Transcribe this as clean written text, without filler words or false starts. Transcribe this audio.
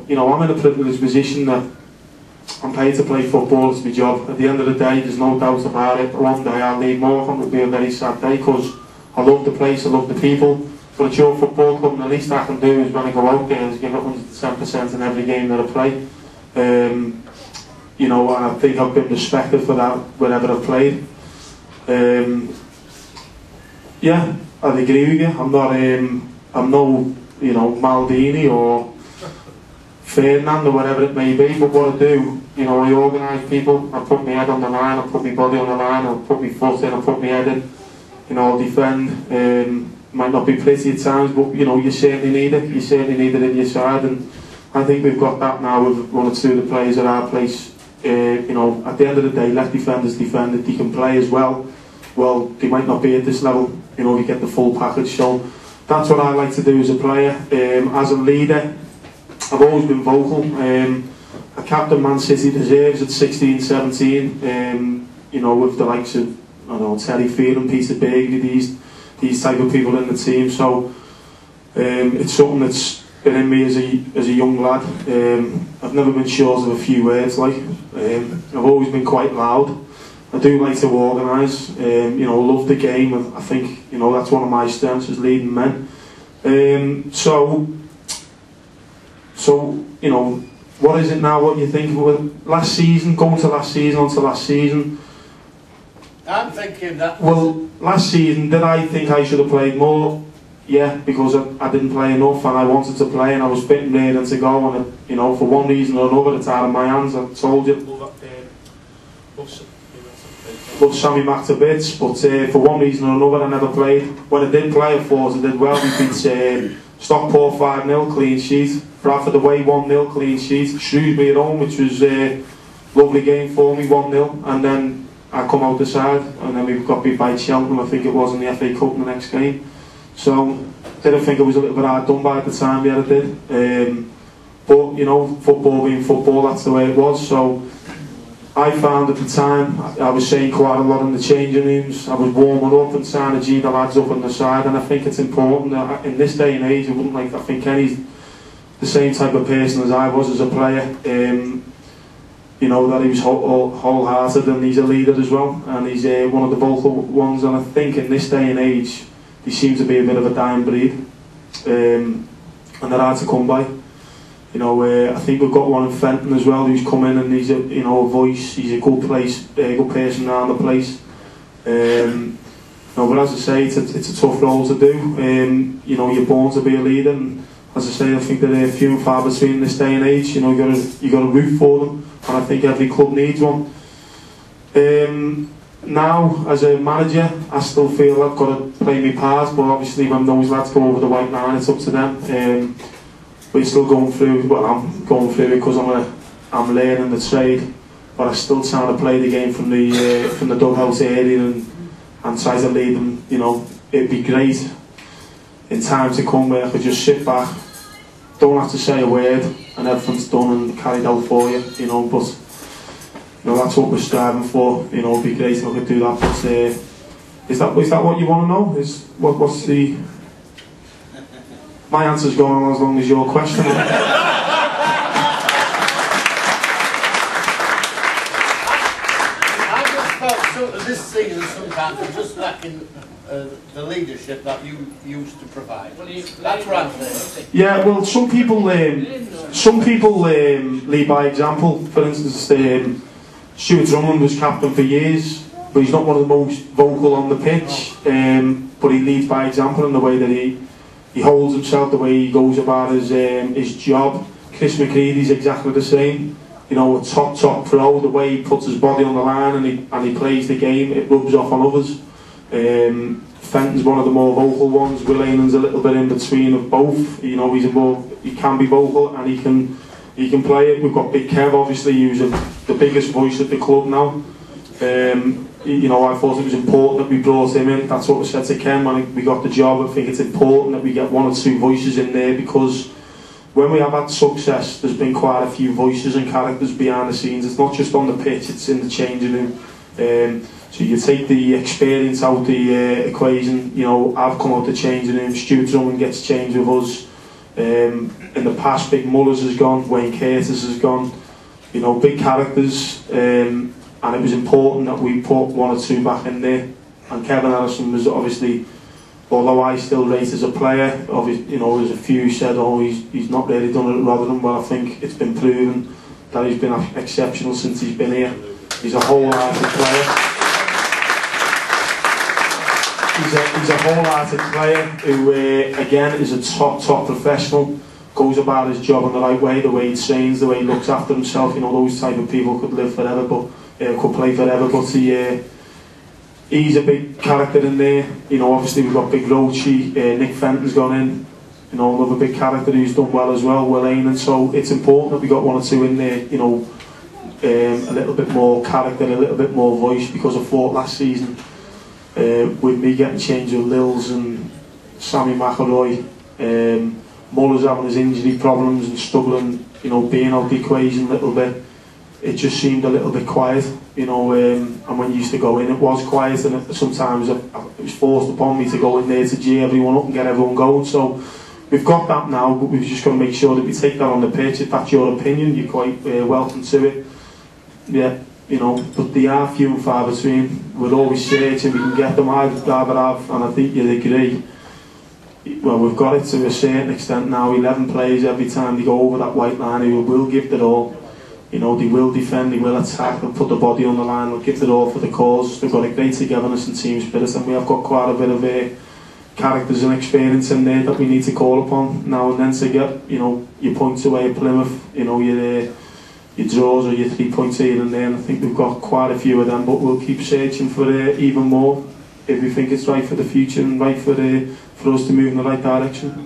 you know, I'm in a privileged position that I'm paid to play football. It's my job. At the end of the day, there's no doubt about it. One day I'll need more, and it'll be a very sad day, because I love the place, I love the people. But at your football club, and the least I can do is when I go out there is give it 110% in every game that I play. You know, and I think I've been respected for that wherever I've played. Yeah, I'd agree with you. I'm no, you know, Maldini or Ferdinand or whatever it may be, but what I do, you know, I organise people. I put my head on the line, I put my body on the line, I put my foot in, I put my head in. You know, I'll defend. Might not be pretty at times, but you know, you certainly need it. You certainly need it in your side, and I think we've got that now with one or two of the players at our place. You know, at the end of the day, let defenders defend. If they can play as well, well, they might not be at this level. You know, you get the full package. So that's what I like to do as a player. As a leader, I've always been vocal. A captain Man City deserves at 16, 17. You know, with the likes of, I don't know, Terry Phelan, Peter Begley, these type of people in the team. So it's something that's been in me as a young lad. I've never been short of a few words. Like I've always been quite loud. I do like to organise. You know, love the game. I think, you know, that's one of my strengths as leading men. So you know, what is it now? What you think? Last season, going to last season, on to last season. I'm thinking that. Well, last season, did I think I should have played more? Yeah, because I didn't play enough, and I wanted to play, and I was fit and ready to go, and you know, for one reason or another, it's out of my hands. I told you, love Sammy Mack to bits, but for one reason or another, I never played. When I did play, I thought I did well. We beat Stockport 5-0, clean sheet. Bradford away 1-0, clean sheet. Shrewsbury at home, which was a lovely game for me, 1-0, and then I come out the side, and then we got beat by Cheltenham, I think it was, in the FA Cup in the next game. So, didn't think it was a little bit hard done by at the time, yeah, I did. But, you know, football being football, that's the way it was. So, I found at the time, I was saying quite a lot in the changing rooms. I was warming up and trying to G the lads up on the side, and I think it's important that in this day and age, I think Kenny's the same type of person as I was as a player. You know, that he was wholehearted, and he's a leader as well, and he's one of the vocal ones, and I think in this day and age he seems to be a bit of a dying breed, and they're hard to come by. You know, I think we've got one in Fenton as well who's come in, and he's a, you know, a voice, he's a good good person around the place. You know, but as I say, it's a tough role to do. You know, you're born to be a leader, and as I say, I think that they're few and far between in this day and age. You know, you got to root for them, and I think every club needs one. Now, as a manager, I still feel I've got to play my part, but obviously when those lads go over the white line, it's up to them. We're still going through, well, I'm going through it because I'm learning the trade, but I'm still trying to play the game from the dughouse area and try to lead them. You know, it'd be great in time to come where I could just sit back, don't have to say a word, and everything's done and carried out for you. You know, but you know, that's what we're striving for. You know, it'd be great if I could do that. But is that what you want to know? What's the? My answer's going on as long as your question. I just felt this season sometimes was just lacking the leadership that you used to provide. That's what I'm saying. Yeah, well, some people lead by example. For instance, Stuart Drummond was captain for years, but he's not one of the most vocal on the pitch. But he leads by example in the way that he holds himself, the way he goes about his job. Chris McCready's exactly the same. You know, a top pro, the way he puts his body on the line and he plays the game, it rubs off on others. Fenton's one of the more vocal ones. Will Eanon's a little bit in between of both. You know, he can be vocal and he can play it. We've got Big Kev, obviously, who's the biggest voice at the club now. You know, I thought it was important that we brought him in. That's what we said to Ken when we got the job. I think it's important that we get one or two voices in there, because when we have had success, there's been quite a few voices and characters behind the scenes. It's not just on the pitch, it's in the changing room. So you take the experience out the equation. You know, I've come out the changing room, Stuart Drummond gets changed with us. In the past, Big Mullers has gone, Wayne Curtis has gone, you know, big characters, and it was important that we put one or two back in there. And Kevin Ellison was obviously, although I still rate as a player, obviously, you know, there's a few said, oh, he's not really done it rather than, well, I think it's been proven that he's been exceptional since he's been here. He's a wholehearted player. He's a wholehearted player who, again, is a top professional, goes about his job in the right way, the way he trains, the way he looks after himself. You know, those type of people could live forever, but could play forever. But he's a big character in there. You know, obviously we've got Big Roachy, Nick Fenton's gone in. You know, another big character who's done well as well, Will Ain, and so it's important that we got one or two in there. You know, a little bit more character, a little bit more voice, because I thought last season, with me getting changed with Lils and Sammy McElroy, Muller's having his injury problems and struggling, you know, being out the equation a little bit, it just seemed a little bit quiet, you know, and when you used to go in, it was quiet, and sometimes it was forced upon me to go in there to G everyone up and get everyone going. So we've got that now, but we've just got to make sure that we take that on the pitch. If that's your opinion, you're quite welcome to it. Yeah, you know, but they are few and far between. We're always searching, we can get them. I'd rather have, and I think you'd agree, well, we've got it to a certain extent now, 11 players every time they go over that white line who will give it all. You know, they will defend, they will attack, they'll put the body on the line, they'll give it all for the cause. They've got a great togetherness and team spirit, and we have got quite a bit of characters and experience in there that we need to call upon now and then to get, you know, your points away at Plymouth, you know, your draws or your 3 points here and there. And I think we've got quite a few of them, but we'll keep searching for even more if we think it's right for the future and right for us to move in the right direction.